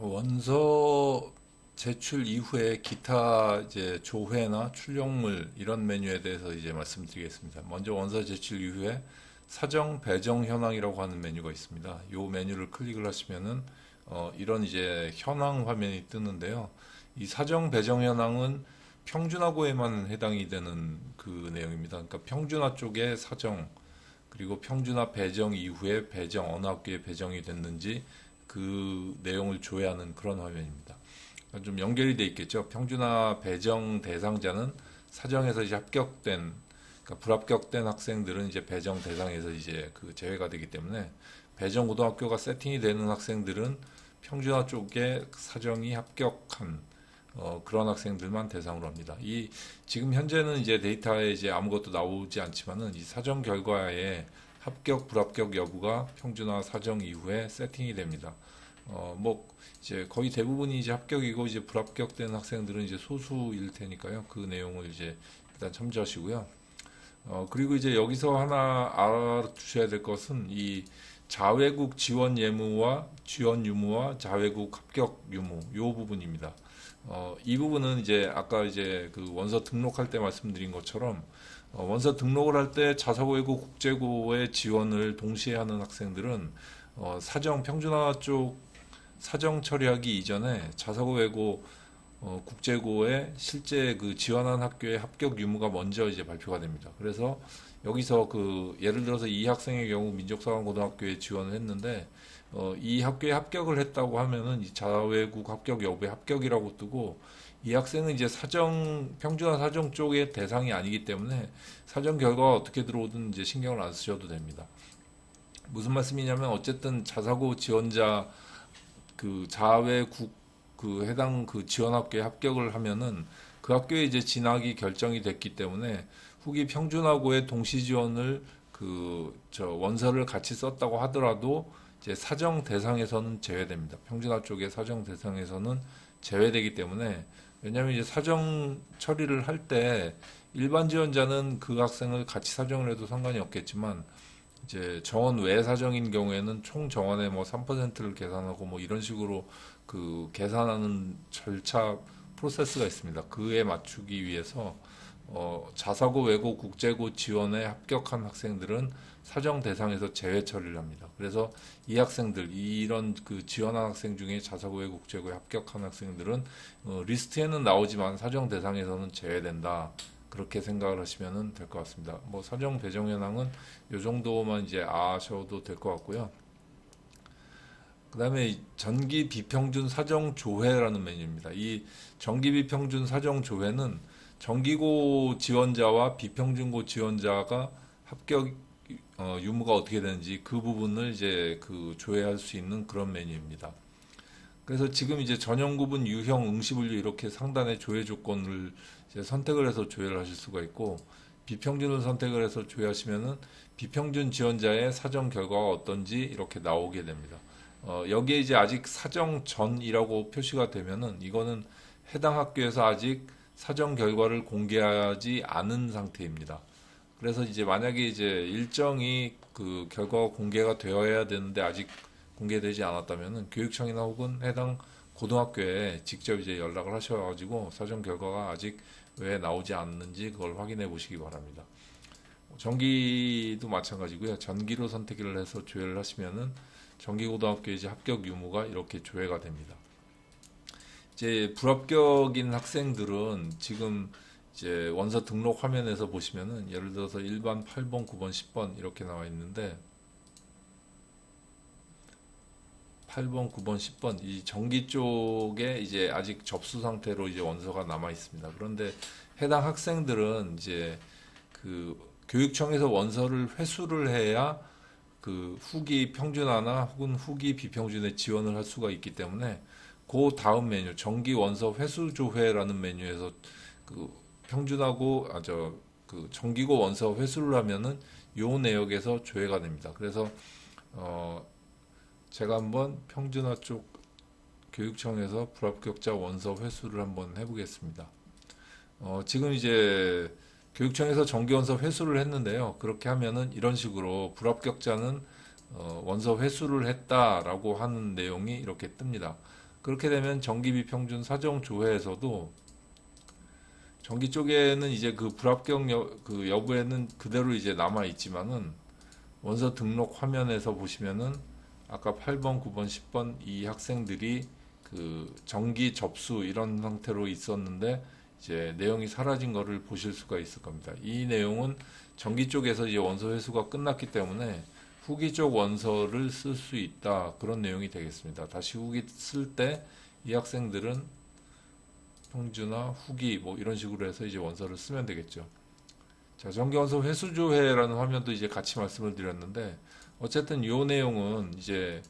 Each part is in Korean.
원서 제출 이후에 기타 이제 조회나 출력물 이런 메뉴에 대해서 이제 말씀드리겠습니다. 먼저 원서 제출 이후에 사정 배정 현황이라고 하는 메뉴가 있습니다. 이 메뉴를 클릭을 하시면은 이런 이제 현황 화면이 뜨는데요. 이 사정 배정 현황은 평준화고에만 해당이 되는 그 내용입니다. 그러니까 평준화 쪽에 사정, 그리고 평준화 배정 이후에 배정, 어느 학교에 배정이 됐는지 그 내용을 조회하는 그런 화면입니다. 좀 연결이 돼 있겠죠. 평준화 배정 대상자는 사정에서 이제 합격된, 그러니까 불합격된 학생들은 이제 배정 대상에서 이제 그 제외가 되기 때문에 배정 고등학교가 세팅이 되는 학생들은 평준화 쪽에 사정이 합격한 그런 학생들만 대상으로 합니다. 이 지금 현재는 이제 데이터에 이제 아무것도 나오지 않지만은 이 사정 결과에 합격 불합격 여부가 평준화 사정 이후에 세팅이 됩니다. 뭐 이제 거의 대부분이 이제 합격이고 이제 불합격된 학생들은 이제 소수일 테니까요. 그 내용을 이제 일단 참조하시고요. 그리고 이제 여기서 하나 알아두셔야 될 것은 이 자외국 지원 예무와 지원 유무와 자외국 합격 유무 요 부분입니다. 이 부분은 이제 아까 이제 그 원서 등록할 때 말씀드린 것처럼 원서 등록을 할 때 자사고외고 국제고의 지원을 동시에 하는 학생들은 사정 평준화 쪽 사정 처리하기 이전에 자사고외고 국제고에 실제 그 지원한 학교의 합격 유무가 먼저 이제 발표가 됩니다. 그래서 여기서 그 예를 들어서 이 학생의 경우 민족사관고등학교에 지원을 했는데 이 학교에 합격을 했다고 하면은 이 자외국 합격 여부에 합격이라고 뜨고 이 학생은 이제 사정 평준화 사정 쪽의 대상이 아니기 때문에 사정 결과가 어떻게 들어오든 이제 신경을 안 쓰셔도 됩니다. 무슨 말씀이냐면 어쨌든 자사고 지원자 그 자외국 그 해당 그 지원 학교에 합격을 하면은 그 학교에 이제 진학이 결정이 됐기 때문에 후기 평준화고의 동시 지원을 그 저 원서를 같이 썼다고 하더라도 이제 사정 대상에서는 제외됩니다. 평준화 쪽의 사정 대상에서는 제외되기 때문에 왜냐하면 이제 사정 처리를 할 때 일반 지원자는 그 학생을 같이 사정을 해도 상관이 없겠지만 이제 정원 외 사정인 경우에는 총 정원의 뭐 3%를 계산하고 뭐 이런 식으로 그 계산하는 절차 프로세스가 있습니다. 그에 맞추기 위해서 자사고 외고 국제고 지원에 합격한 학생들은 사정 대상에서 제외 처리를 합니다. 그래서 이 학생들 이런 그 지원한 학생 중에 자사고 외고 국제고에 합격한 학생들은 리스트에는 나오지만 사정 대상에서는 제외된다. 그렇게 생각을 하시면 될 것 같습니다. 뭐 사정 배정 현황은 이 정도만 이제 아셔도 될 것 같고요. 그다음에 전기 비평준 사정 조회라는 메뉴입니다. 이 전기 비평준 사정 조회는 정기고 지원자와 비평준고 지원자가 합격 유무가 어떻게 되는지 그 부분을 이제 그 조회할 수 있는 그런 메뉴입니다. 그래서 지금 이제 전형 구분, 유형, 응시분류 이렇게 상단에 조회 조건을 이제 선택을 해서 조회를 하실 수가 있고 비평준을 선택을 해서 조회하시면은 비평준 지원자의 사정 결과가 어떤지 이렇게 나오게 됩니다. 여기에 이제 아직 사정 전이라고 표시가 되면은 이거는 해당 학교에서 아직 사정 결과를 공개하지 않은 상태입니다. 그래서 이제 만약에 이제 일정이 그 결과가 공개가 되어야 되는데 아직 공개되지 않았다면은 교육청이나 혹은 해당 고등학교에 직접 이제 연락을 하셔가지고 사정 결과가 아직 왜 나오지 않는지 그걸 확인해 보시기 바랍니다. 전기도 마찬가지고요. 전기로 선택을 해서 조회를 하시면은 전기고등학교 이제 합격 유무가 이렇게 조회가 됩니다. 이제 불합격인 학생들은 지금 이제 원서 등록 화면에서 보시면은 예를 들어서 1번, 8번, 9번, 10번 이렇게 나와 있는데 8번, 9번, 10번 이 전기 쪽에 이제 아직 접수 상태로 이제 원서가 남아 있습니다. 그런데 해당 학생들은 이제 그 교육청에서 원서를 회수를 해야 그 후기 평준화나 혹은 후기 비평준에 지원을 할 수가 있기 때문에 그 다음 메뉴 정기 원서 회수 조회라는 메뉴에서 그 평준하고 저 그 정기고 원서 회수를 하면은 요 내역에서 조회가 됩니다. 그래서 제가 한번 평준화 쪽 교육청에서 불합격자 원서 회수를 한번 해보겠습니다. 지금 이제 교육청에서 정기원서 회수를 했는데요. 그렇게 하면은 이런 식으로 불합격자는 원서 회수를 했다라고 하는 내용이 이렇게 뜹니다. 그렇게 되면 정기 비평준 사정 조회에서도 전기 쪽에는 이제 그 불합격 그 여부에는 그대로 이제 남아 있지만은 원서 등록 화면에서 보시면은 아까 8번, 9번, 10번 이 학생들이 그 정기 접수 이런 상태로 있었는데 이제 내용이 사라진 거를 보실 수가 있을 겁니다. 이 내용은 정기 쪽에서 이제 원서 회수가 끝났기 때문에 후기 쪽 원서를 쓸 수 있다. 그런 내용이 되겠습니다. 다시 후기 쓸 때 이 학생들은 평준화, 후기 뭐 이런 식으로 해서 이제 원서를 쓰면 되겠죠. 자, 정기원서 회수조회라는 화면도 이제 같이 말씀을 드렸는데 어쨌든 이 내용은 이제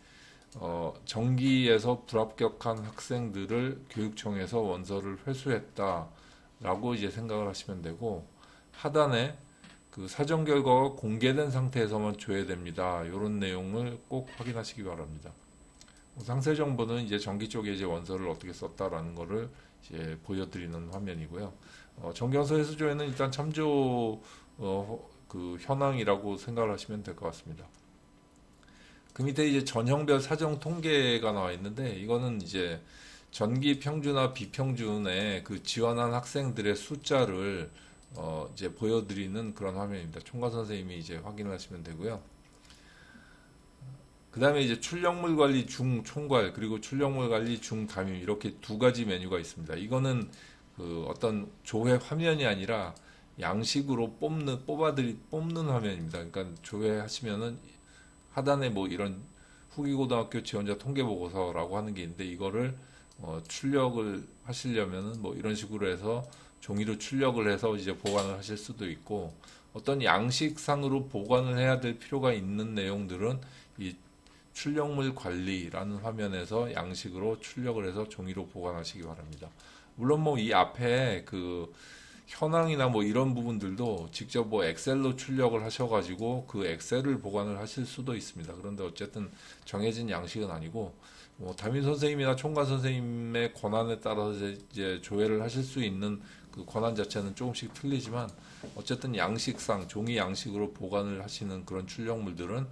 정기에서 불합격한 학생들을 교육청에서 원서를 회수했다라고 이제 생각을 하시면 되고 하단에 그 사정 결과가 공개된 상태에서만 조회됩니다. 이런 내용을 꼭 확인하시기 바랍니다. 상세 정보는 이제 정기 쪽에 이제 원서를 어떻게 썼다라는 거를 이제 보여드리는 화면이고요. 정기원서 회수조회는 일단 참조 그 현황이라고 생각을 하시면 될 것 같습니다. 그 밑에 이제 전형별 사정 통계가 나와 있는데 이거는 이제 전기 평준화 비평준에 그 지원한 학생들의 숫자를 이제 보여드리는 그런 화면입니다. 총괄 선생님이 이제 확인을 하시면 되고요. 그 다음에 이제 출력물 관리 중 총괄 그리고 출력물 관리 중 담임 이렇게 두 가지 메뉴가 있습니다. 이거는 그 어떤 조회 화면이 아니라 양식으로 뽑는 화면입니다. 그러니까 조회하시면은 하단에 뭐 이런 후기고등학교 지원자 통계보고서라고 하는 게 있는데 이거를 출력을 하시려면은 뭐 이런 식으로 해서 종이로 출력을 해서 이제 보관을 하실 수도 있고 어떤 양식상으로 보관을 해야 될 필요가 있는 내용들은 이 출력물 관리라는 화면에서 양식으로 출력을 해서 종이로 보관하시기 바랍니다. 물론 뭐 이 앞에 그 현황이나 뭐 이런 부분들도 직접 뭐 엑셀로 출력을 하셔가지고 그 엑셀을 보관을 하실 수도 있습니다. 그런데 어쨌든 정해진 양식은 아니고 뭐 담임 선생님이나 총괄 선생님의 권한에 따라서 이제 조회를 하실 수 있는 그 권한 자체는 조금씩 틀리지만 어쨌든 양식상 종이 양식으로 보관을 하시는 그런 출력물들은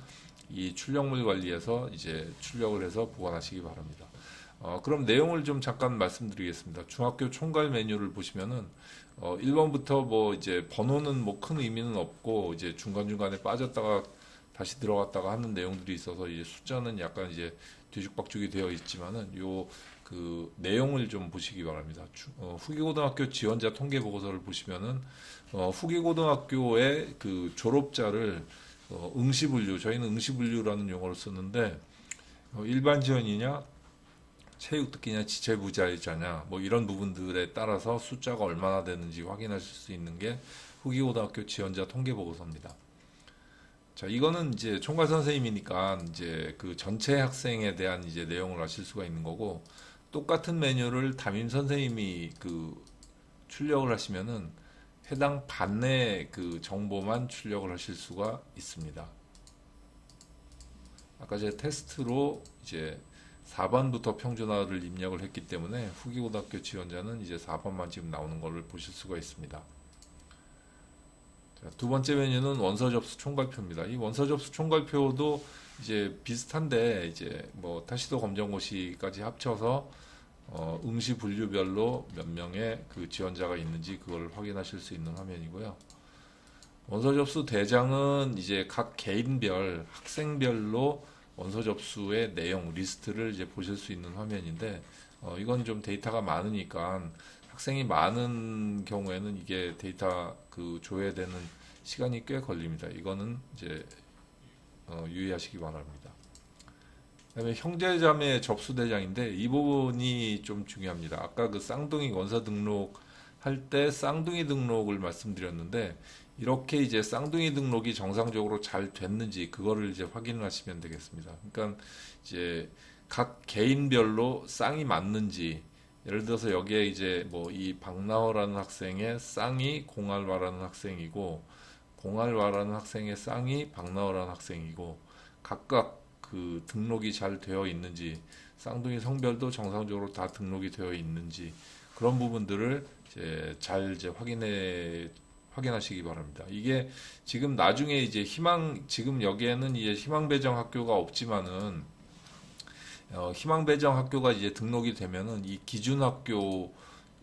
이 출력물 관리에서 이제 출력을 해서 보관하시기 바랍니다. 그럼 내용을 좀 잠깐 말씀드리겠습니다. 중학교 총괄 메뉴를 보시면은 1번부터 뭐 이제 번호는 뭐 큰 의미는 없고 이제 중간중간에 빠졌다가 다시 들어갔다가 하는 내용들이 있어서 이제 숫자는 약간 이제 뒤죽박죽이 되어 있지만은 요 그 내용을 좀 보시기 바랍니다. 후기고등학교 지원자 통계 보고서를 보시면은 후기고등학교의 그 졸업자를 응시분류 저희는 응시분류라는 용어를 쓰는데 일반 지원이냐 체육특기냐 지체부자이자냐 뭐 이런 부분들에 따라서 숫자가 얼마나 되는지 확인하실 수 있는 게 후기고등학교 지원자 통계보고서입니다. 자, 이거는 이제 총괄 선생님이니까 이제 그 전체 학생에 대한 이제 내용을 아실 수가 있는 거고 똑같은 메뉴를 담임 선생님이 그 출력을 하시면은 해당 반의 그 정보만 출력을 하실 수가 있습니다. 아까 제가 테스트로 이제 4번부터 평준화를 입력을 했기 때문에 후기고등학교 지원자는 이제 4번만 지금 나오는 것을 보실 수가 있습니다. 자, 두 번째 메뉴는 원서 접수 총괄표입니다. 이 원서 접수 총괄표도 이제 비슷한데 이제 뭐 타시도 검정고시까지 합쳐서 응시 분류별로 몇 명의 그 지원자가 있는지 그걸 확인하실 수 있는 화면이고요. 원서 접수 대장은 이제 각 개인별 학생별로 원서 접수의 내용 리스트를 이제 보실 수 있는 화면인데 이건 좀 데이터가 많으니까 학생이 많은 경우에는 이게 데이터 그 조회되는 시간이 꽤 걸립니다. 이거는 이제 유의하시기 바랍니다. 그다음에 형제자매 접수 대장인데 이 부분이 좀 중요합니다. 아까 그 쌍둥이 원서 등록 할 때 쌍둥이 등록을 말씀드렸는데 이렇게 이제 쌍둥이 등록이 정상적으로 잘 됐는지 그거를 이제 확인을 하시면 되겠습니다. 그러니까 이제 각 개인별로 쌍이 맞는지 예를 들어서 여기에 이제 뭐 이 박나호라는 학생의 쌍이 공알화라는 학생이고 공알화라는 학생의 쌍이 박나호라는 학생이고 각각 그 등록이 잘 되어 있는지 쌍둥이 성별도 정상적으로 다 등록이 되어 있는지 그런 부분들을 이제 잘 이제 확인하시기 바랍니다. 이게 지금 나중에 이제 지금 여기에는 이제 희망배정 학교가 없지만은 희망 배정 학교가 이제 등록이 되면은 이 기준 학교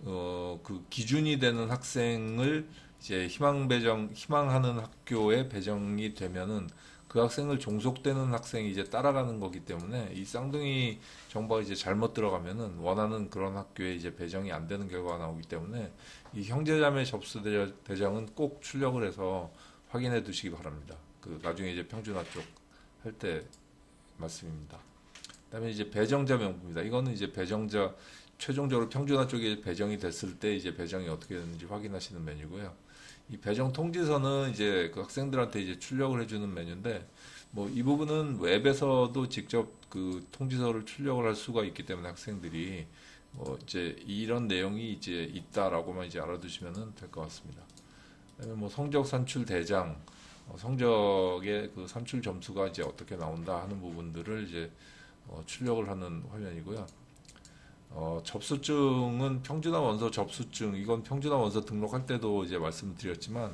그 기준이 되는 학생을 이제 희망하는 학교에 배정이 되면은 그 학생을 종속되는 학생이 이제 따라가는 거기 때문에 이 쌍둥이 정보가 이제 잘못 들어가면은 원하는 그런 학교에 이제 배정이 안 되는 결과가 나오기 때문에 이 형제자매 접수 대장은 꼭 출력을 해서 확인해 두시기 바랍니다. 그 나중에 이제 평준화 쪽 할 때 말씀입니다. 그다음에 이제 배정자 명부입니다. 이거는 이제 배정자 최종적으로 평준화 쪽에 배정이 됐을 때 이제 배정이 어떻게 되는지 확인하시는 메뉴고요. 이 배정 통지서는 이제 그 학생들한테 이제 출력을 해주는 메뉴인데 뭐 이 부분은 웹에서도 직접 그 통지서를 출력을 할 수가 있기 때문에 학생들이 뭐 이제 이런 내용이 이제 있다라고만 이제 알아두시면 될 것 같습니다. 그다음에 뭐 성적 산출 대장 성적의 그 산출 점수가 이제 어떻게 나온다 하는 부분들을 이제 출력을 하는 화면이고요. 접수증은 평준화 원서 접수증, 이건 평준화 원서 등록할 때도 이제 말씀드렸지만,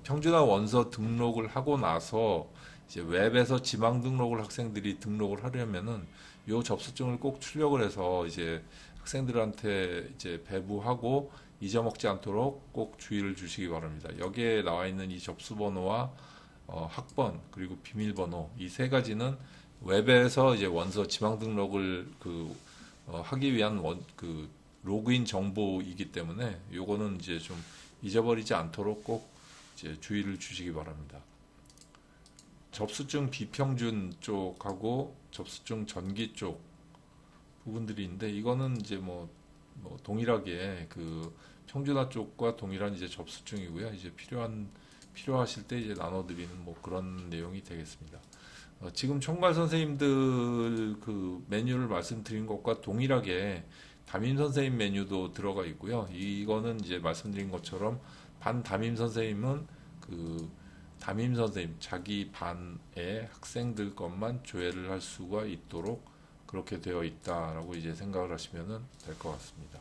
평준화 원서 등록을 하고 나서 이제 웹에서 지망 등록을 학생들이 등록을 하려면은 요 접수증을 꼭 출력을 해서 이제 학생들한테 이제 배부하고 잊어먹지 않도록 꼭 주의를 주시기 바랍니다. 여기에 나와 있는 이 접수번호와 학번 그리고 비밀번호 이 세 가지는 웹에서 이제 원서 지망 등록을 하기 위한 그 로그인 정보이기 때문에 요거는 이제 좀 잊어버리지 않도록 꼭 이제 주의를 주시기 바랍니다. 접수증 비평준 쪽하고 접수증 전기 쪽 부분들이 있는데 이거는 이제 뭐 동일하게 그 평준화 쪽과 동일한 이제 접수증이고요. 이제 필요하실 때 이제 나눠드리는 뭐 그런 내용이 되겠습니다. 지금 총괄 선생님들 그 메뉴를 말씀드린 것과 동일하게 담임 선생님 메뉴도 들어가 있고요. 이거는 이제 말씀드린 것처럼 반 담임 선생님은 그 담임 선생님 자기 반의 학생들 것만 조회를 할 수가 있도록 그렇게 되어 있다라고 이제 생각을 하시면 될 것 같습니다.